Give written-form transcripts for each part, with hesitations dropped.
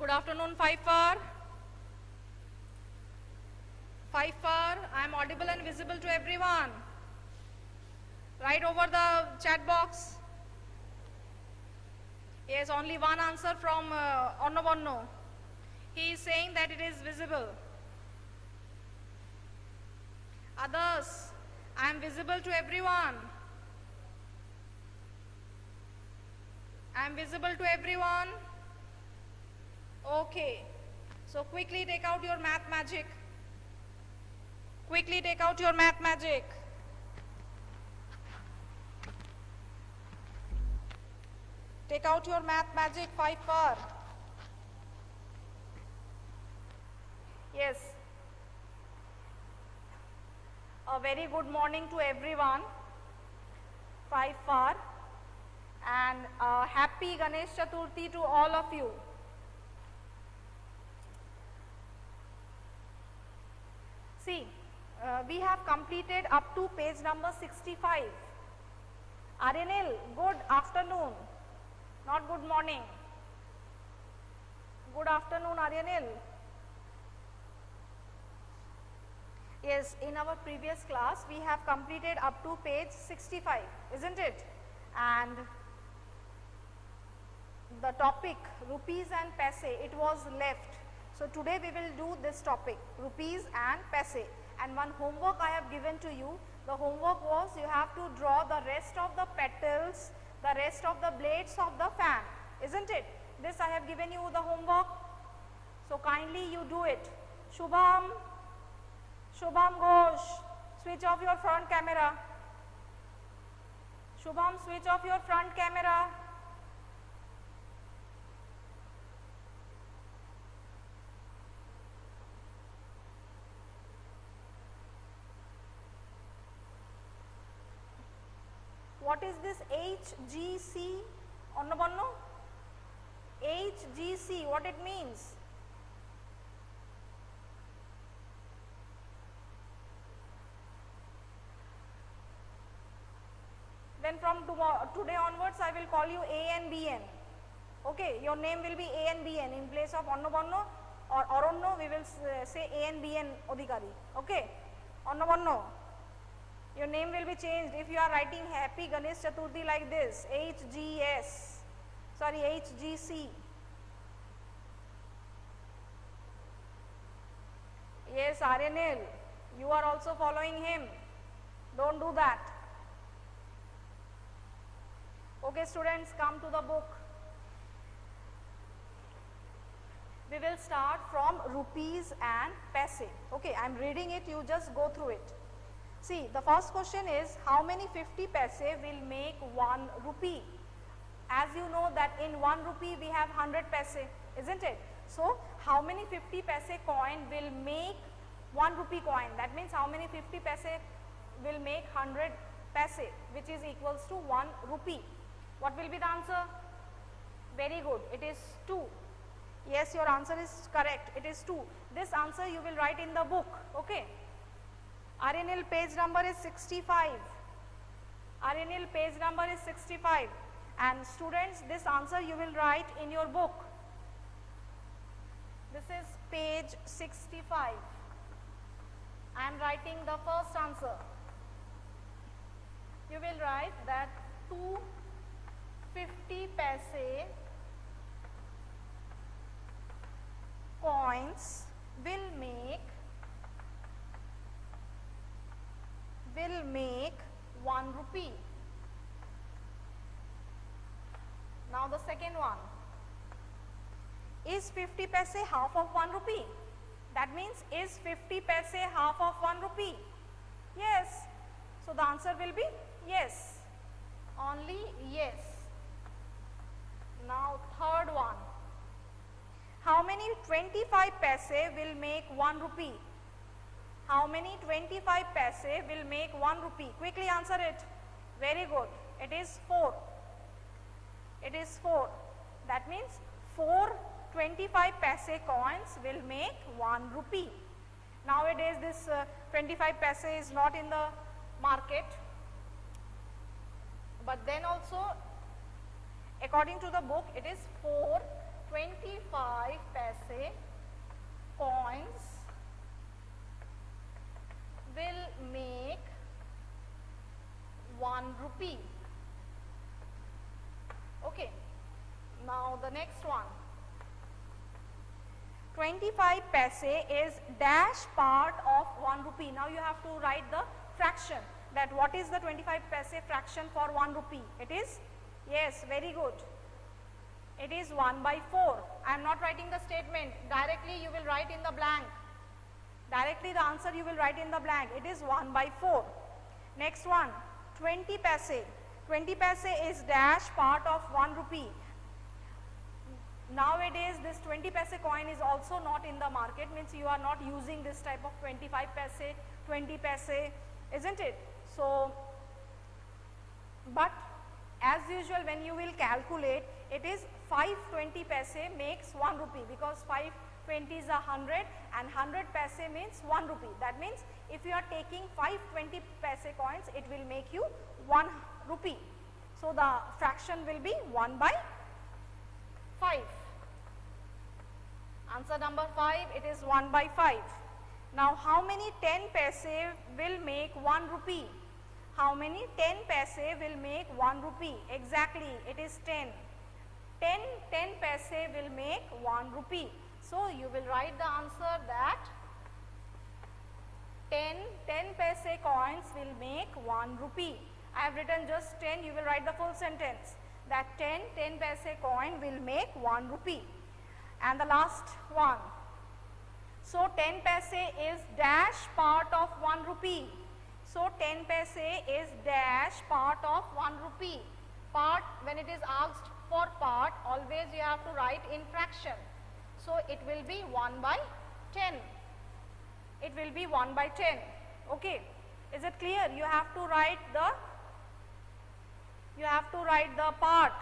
Good afternoon, 5 far. 5 far, I am audible and visible to everyone. Write over the chat box. Yes, only one answer from Onno. He is saying that it is visible. Others, I am visible to everyone. I am visible to everyone. Okay. So quickly take out your math magic. Quickly take out your math magic. Take out your math magic, 5 far. Yes. A very good morning to everyone. 5 far. And happy Ganesh Chaturthi to all of you. See, we have completed up to page number 65. Arenil, good afternoon, not good morning. Good afternoon, Arenil. Yes, in our previous class, we have completed up to page 65, isn't it? And the topic, rupees and paise, it was left. So today we will do this topic, rupees and paise. And one homework I have given to you. The homework was you have to draw the rest of the petals, the rest of the blades of the fan, isn't it? This I have given you the homework. So kindly you do it. Shubham Ghosh, switch off your front camera. Shubham, switch off your front camera. What is this HGC? Onno? HGC, what it means? Then from today onwards, I will call you A and BN. Okay, your name will be A and BN. In place of Onno or Oronno, we will say A and BN Odhikari. Okay, Onno. Your name will be changed if you are writing Happy Ganesh Chaturthi like this, HGC. Yes, Arenil, you are also following him. Don't do that. Okay, students, come to the book. We will start from rupees and paise. Okay, I am reading it, you just go through it. See, the first question is, how many 50 paise will make 1 rupee? As you know that in 1 rupee we have 100 paise, isn't it? So, how many 50 paise coin will make 1 rupee coin? That means how many 50 paise will make 100 paise, which is equals to 1 rupee. What will be the answer? Very good, it is 2. Yes, your answer is correct, it is 2. This answer you will write in the book, okay? Arenil, page number is 65. Arenil, page number is 65. And students, this answer you will write in your book. This is page 65. I am writing the first answer. You will write that 250 paise coins will make 1 rupee. Now the second one. Is 50 paise half of 1 rupee? That means, is 50 paise half of 1 rupee? Yes. So the answer will be yes. Only yes. Now third one. How many 25 paise will make 1 rupee? How many 25 paise will make 1 rupee? Quickly answer it. Very good. It is 4. It is 4. That means 4 25 paise coins will make 1 rupee. Nowadays this 25 paise is not in the market. But then also according to the book it is 4 25 paise coins will make 1 rupee. Okay. Now the next one. 25 paise is dash part of 1 rupee. Now you have to write the fraction, that what is the 25 paise fraction for 1 rupee. It is, yes, very good. It is 1 by 4. I am not writing the statement. Directly you will write in the blank. Directly the answer you will write in the blank. It is 1 by 4. Next one, 20 paise. 20 paise is dash part of 1 rupee. Nowadays this 20 paise coin is also not in the market, means you are not using this type of 25 paise, 20 paise, isn't it? So, but as usual when you will calculate, it is 5 20 paise makes 1 rupee, because 5 20 is 100 and 100 paise means 1 rupee. That means if you are taking 5 20 paise coins, it will make you 1 rupee. So the fraction will be 1 by 5. Answer number 5, it is 1 by 5. Now how many 10 paise will make 1 rupee? How many 10 paise will make 1 rupee? Exactly, it is 10. 10 paise will make 1 rupee. So you will write the answer that 10 paise coins will make 1 rupee. I have written just 10, you will write the full sentence, that 10 paise coin will make 1 rupee. And the last one. So 10 paise is dash part of 1 rupee. So 10 paise is dash part of 1 rupee. Part, when it is asked for part, always you have to write in fraction. So it will be 1 by 10. It will be 1 by 10. Okay. Is it clear? You have to write the part,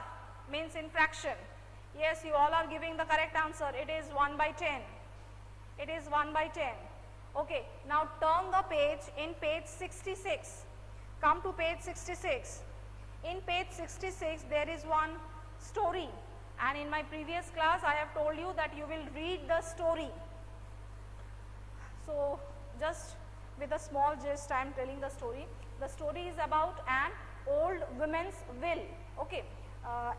means in fraction. Yes, you all are giving the correct answer. It is 1 by 10. It is 1 by 10. Okay. Now turn the page in page 66. Come to page 66. In page 66 there is one story, and in my previous class I have told you that you will read the story. So just with a small gist I am telling the story. The story is about an old woman's will. Okay.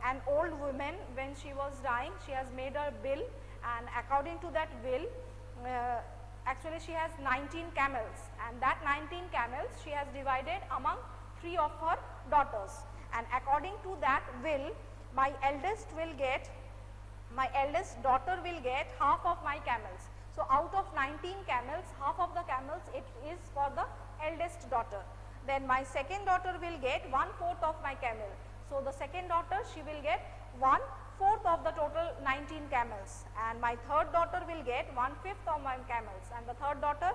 An old woman, when she was dying, she has made a will, and according to that will, actually she has 19 camels, and that 19 camels she has divided among 3 of her daughters, and according to that will, my eldest daughter will get half of my camels. So out of 19 camels, half of the camels it is for the eldest daughter. Then my second daughter will get 1/4 of my camel. So the second daughter, she will get 1/4 of the total 19 camels, and my third daughter will get 1/5 of my camels, and the third daughter,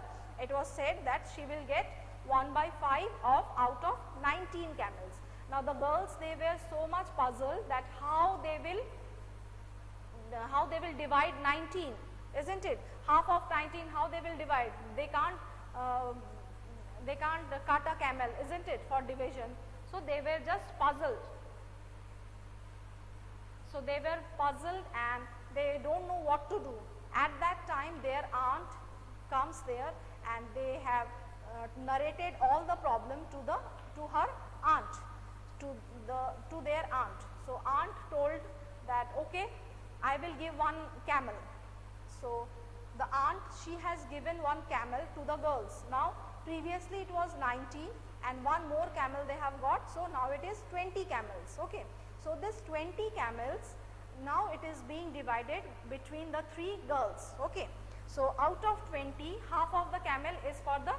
it was said that she will get 1 by 5 out of 19 camels. Now the girls, they were so much puzzled that how they will divide 19, isn't it? Half of 19, how they will divide? They can't cut a camel, isn't it, for division? So they were just puzzled. So they were puzzled and they don't know what to do. At that time their aunt comes there, and they have narrated all the problem to her aunt, to their aunt. So aunt told that, okay, I will give 1 camel. So the aunt, she has given 1 camel to the girls. Now previously it was 19 and 1 more camel they have got, so now it is 20 camels. Okay. So this 20 camels, now it is being divided between the 3 girls. Okay. So out of 20, half of the camel is for the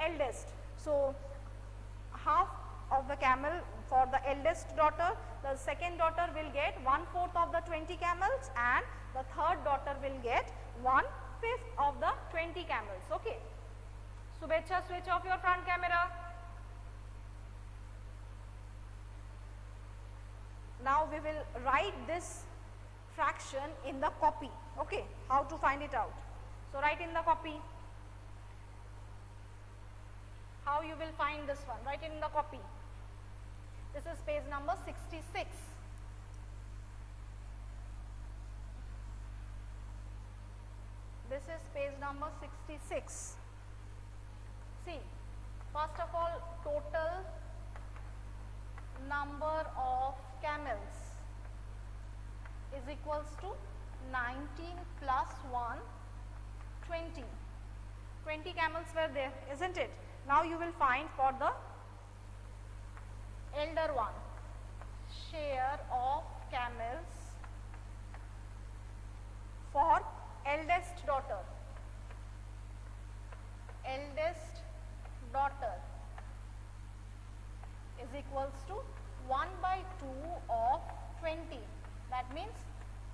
eldest. So half of the camel for the eldest daughter, the second daughter will get 1/4 of the 20 camels, and the third daughter will get 1/5 of the 20 camels. Okay. Subhecha, switch off your front camera. Now we will write this fraction in the copy. Okay, how to find it out? So write in the copy. How you will find this one? Write it in the copy. This is page number 66. This is page number 66. See, first of all, total number of camels is equals to 19 plus 1, 20. 20 camels were there, isn't it? Now you will find for the elder one, share of camels for eldest daughter. Eldest daughter is equals to 1 by 2 of 20. That means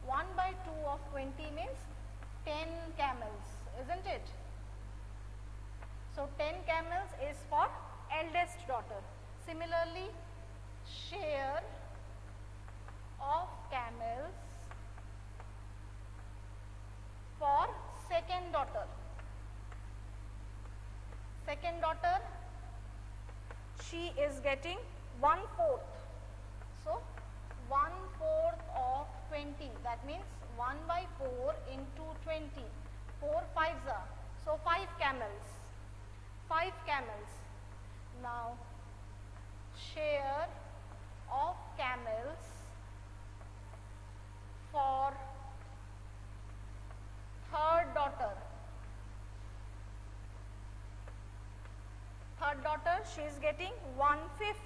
1 by 2 of 20 means 10 camels, isn't it? So 10 camels is for eldest daughter. Similarly, share of camels for second daughter. Second daughter, she is getting 1/4. So 1/4 of 20, that means 1 by 4 into 20. 4 5s are, so 5 camels. 5 camels. Now share of camels for third daughter. Third daughter, she is getting 1/5.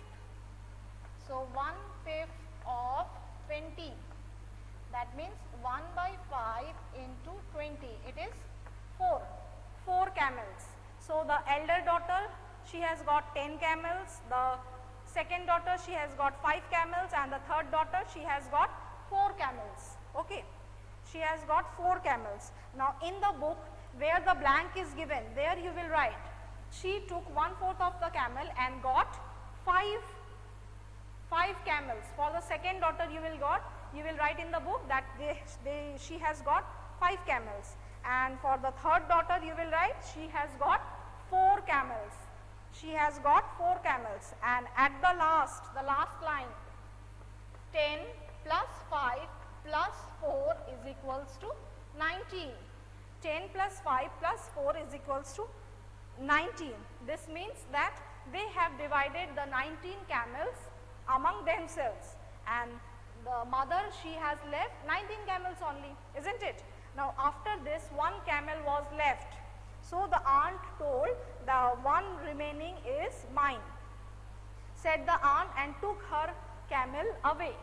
So 1/5 of 20. That means 1 by 5 into 20. It is 4. 4 camels. So the elder daughter, she has got 10 camels. The second daughter, she has got 5 camels, and the third daughter, she has got 4 camels. Okay. She has got 4 camels. Now in the book where the blank is given, there you will write, she took 1/4 of the camel and got 5 camels. For the second daughter you will write in the book that she has got 5 camels, and for the third daughter you will write she has got 4 camels. She has got 4 camels, and at the last line, 10 plus 5 plus 4 is equals to 19. 10 plus 5 plus 4 is equals to 19. This means that they have divided the 19 camels among themselves, and the mother, she has left 19 camels only, isn't it? Now after this, 1 camel was left. So the aunt told, the one remaining is mine, said the aunt, and took her camel away,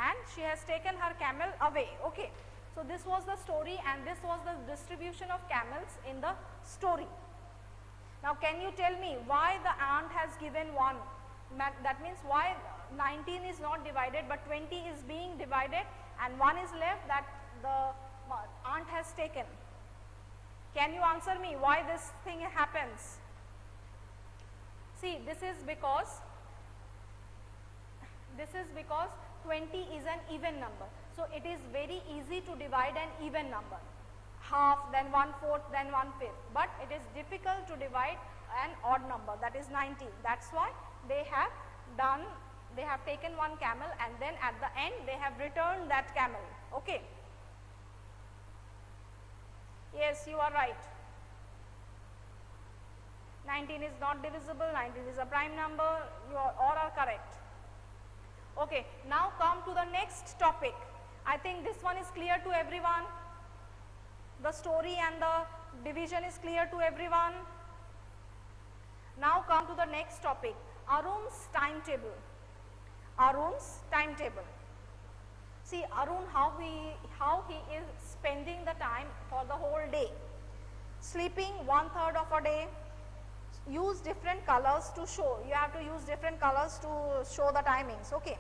and she has taken her camel away. Okay. So this was the story, and this was the distribution of camels in the story. Now can you tell me why the aunt has given 1? That means why 19 is not divided but 20 is being divided and 1 is left that the aunt has taken. Can you answer me why this thing happens? See, this is because 20 is an even number. So it is very easy to divide an even number. Half, then 1/4, then 1/5. But it is difficult to divide an odd number, that is 90. That's why they have taken 1 camel, and then at the end they have returned that camel. Okay. Yes, you are right. 19 is not divisible, 19 is a prime number, you all are correct. Okay, now come to the next topic. I think this one is clear to everyone. The story and the division is clear to everyone. Now come to the next topic, Arun's timetable. Arun's timetable. See Arun, how he is spending the time for the whole day. Sleeping 1/3 of a day. Use different colors to show. You have to use different colors to show the timings. Okay.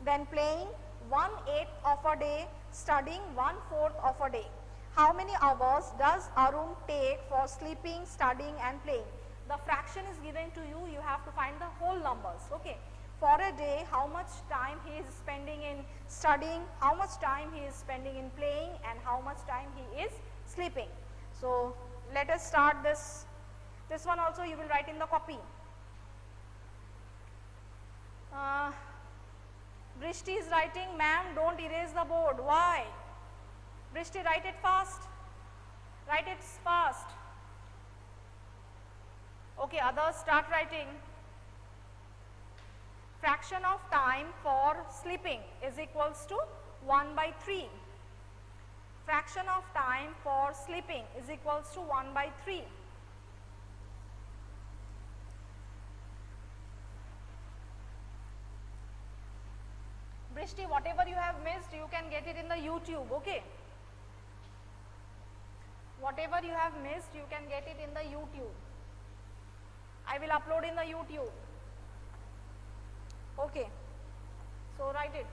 Then playing 1/8 of a day. Studying 1/4 of a day. How many hours does Arun take for sleeping, studying and playing? The fraction is given to you. You have to find the whole numbers. Okay. For a day, how much time he is spending in studying, how much time he is spending in playing, and how much time he is sleeping. So let us start this. This one also you will write in the copy. Brishti is writing, ma'am, don't erase the board. Why? Brishti, write it fast. Write it fast. Okay, others start writing. Fraction of time for sleeping is equals to 1 by 3. Fraction of time for sleeping is equals to 1 by 3. Brishti, whatever you have missed, you can get it in the YouTube, okay? Whatever you have missed, you can get it in the YouTube. I will upload in the YouTube. Okay. So write it.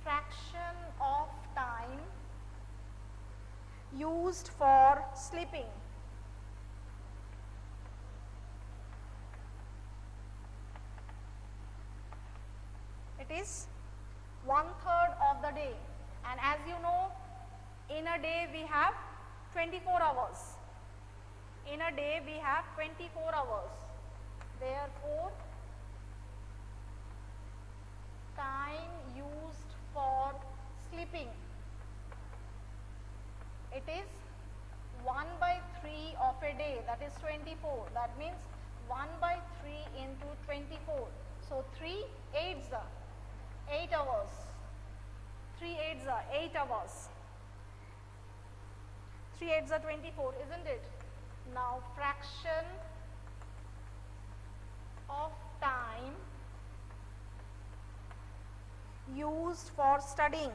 Fraction of time used for sleeping. It is 1/3 of the day, and as you know, in a day we have 24 hours. In a day we have 24 hours. Therefore, time used for sleeping, it is 1 by 3 of a day, that is 24. That means 1 by 3 into 24. So 3 8s are 8 hours. 3 8s are 8 hours. 3 8s are 24, isn't it? Now fraction of time used for studying.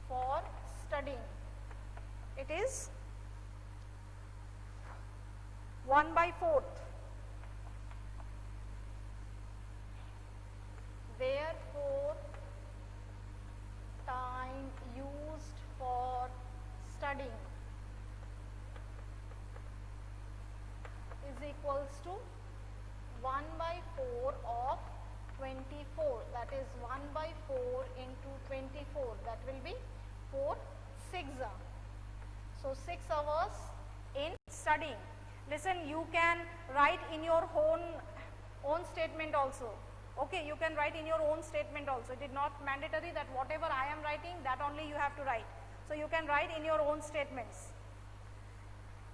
For studying, it is 1 by 4th. Therefore, time used for studying is equals to 1 by 4 of 24. That is 1 by 4 into 24. That will be 4 6. So 6 hours in studying. Listen, you can write in your own statement also. Okay, you can write in your own statement also. It is not mandatory that whatever I am writing, that only you have to write. So you can write in your own statements.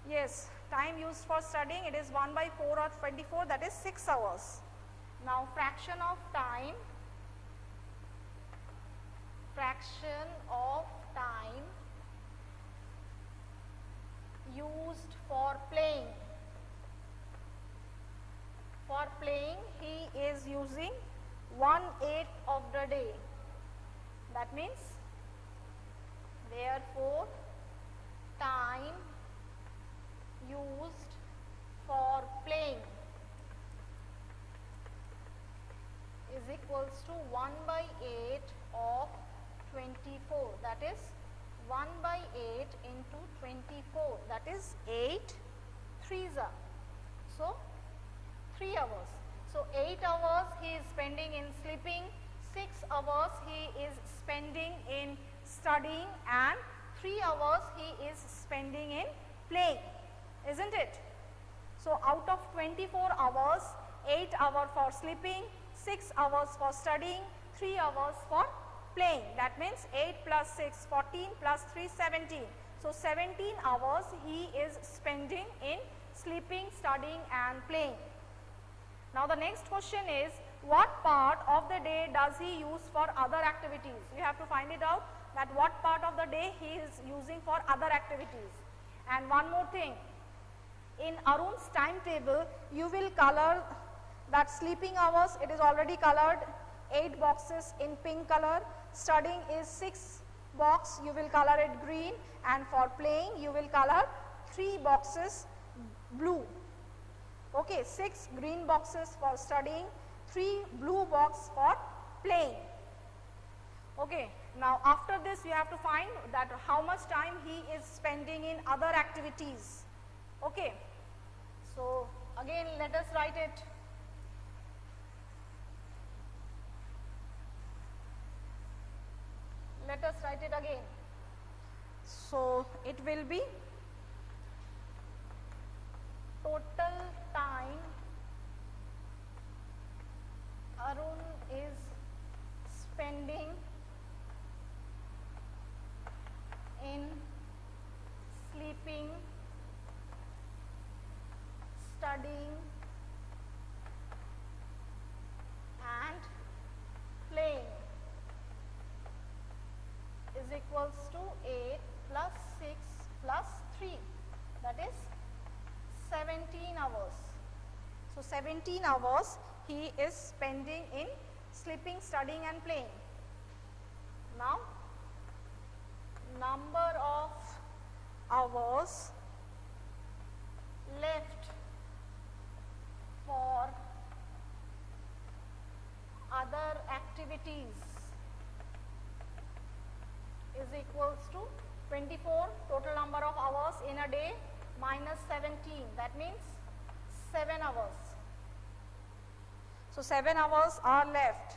Yes, time used for studying, it is 1 by 4 or 24, that is 6 hours. Now fraction of time used for playing. For playing, he is using 1/8 of the day. That means, therefore, time used for playing is equals to 1 by 8 of 24. That is 1 by 8 into 24. That is 8 3s are. So 3 hours. So 8 hours he is spending in sleeping, 6 hours he is spending in studying, and 3 hours he is spending in playing, isn't it? So out of 24 hours, 8 hours for sleeping, 6 hours for studying, 3 hours for playing. That means 8 plus 6, 14 plus 3, 17. So 17 hours he is spending in sleeping, studying and playing. Now the next question is, what part of the day does he use for other activities? You have to find it out, that what part of the day he is using for other activities. And one more thing, in Arun's timetable, you will color that sleeping hours, it is already colored, 8 boxes in pink color, studying is 6 box, you will color it green, and for playing you will color 3 boxes blue. Okay, 6 green boxes for studying, 3 blue box for playing. Okay, now after this you have to find that how much time he is spending in other activities. Okay, so again let us write it. Let us write it again. So it will be total time Arun is spending 17 hours. So 17 hours he is spending in sleeping, studying and playing. Now, number of hours left for other activities is equals to 24, total number of hours in a day, minus 17, that means 7 hours. So 7 hours are left.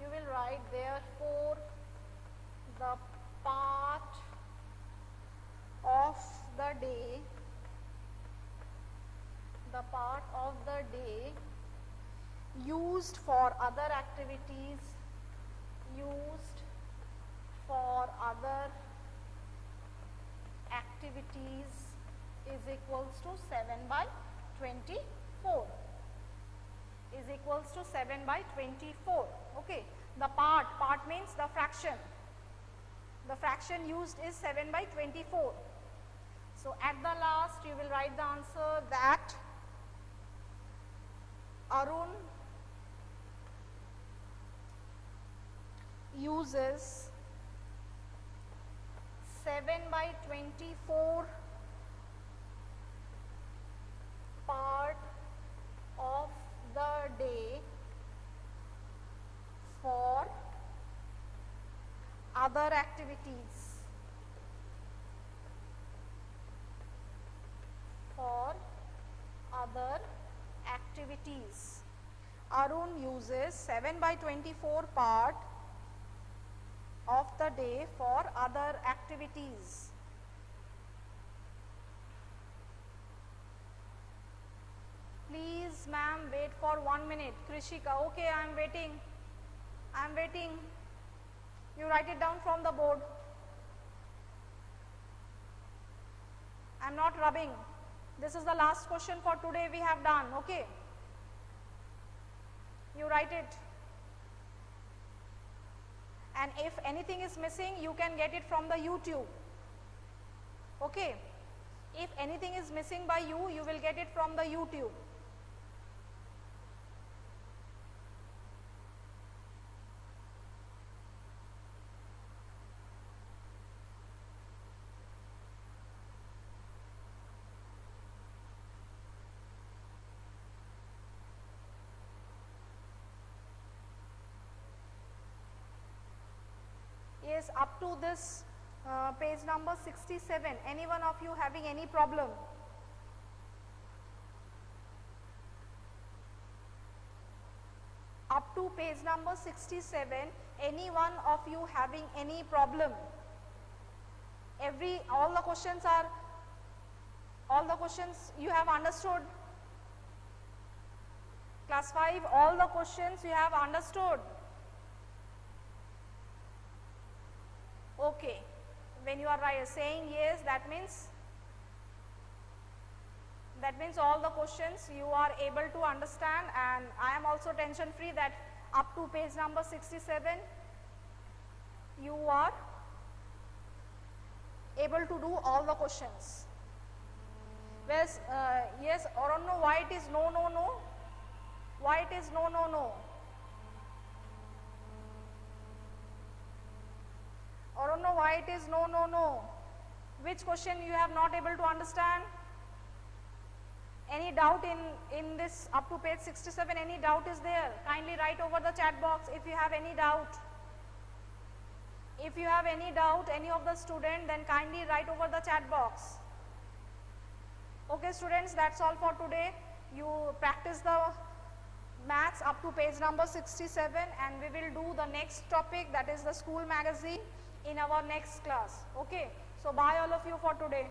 You will write therefore the part of the day, used for other activities, is equals to 7 by 24. Is equals to 7 by 24. Okay. The part means the fraction. The fraction used is 7 by 24. So at the last you will write the answer that Arun uses 7 by 24 part of the day for other activities. Arun uses 7 by 24 part of the day for other activities. Please ma'am wait for 1 minute. Krishika, okay, I am waiting. You write it down from the board. I am not rubbing. This is the last question for today we have done, okay. You write it. And if anything is missing, you can get it from the YouTube. Okay. If anything is missing by you, you will get it from the YouTube. Yes, up to this page number 67, any one of you having any problem? Up to page number 67, any one of you having any problem? All the questions you have understood? Class 5, all the questions you have understood? Okay, when you are saying yes, that means all the questions you are able to understand, and I am also tension free that up to page number 67 you are able to do all the questions. Yes, or no, why it is no. Why it is no. Or don't know why it is no. Which question you have not able to understand? Any doubt in this up to page 67? Any doubt is there? Kindly write over the chat box if you have any doubt. If you have any doubt, any of the student, then kindly write over the chat box. Okay students, that's all for today. You practice the maths up to page number 67, and we will do the next topic, that is the school magazine, in our next class. Okay, so bye all of you for today.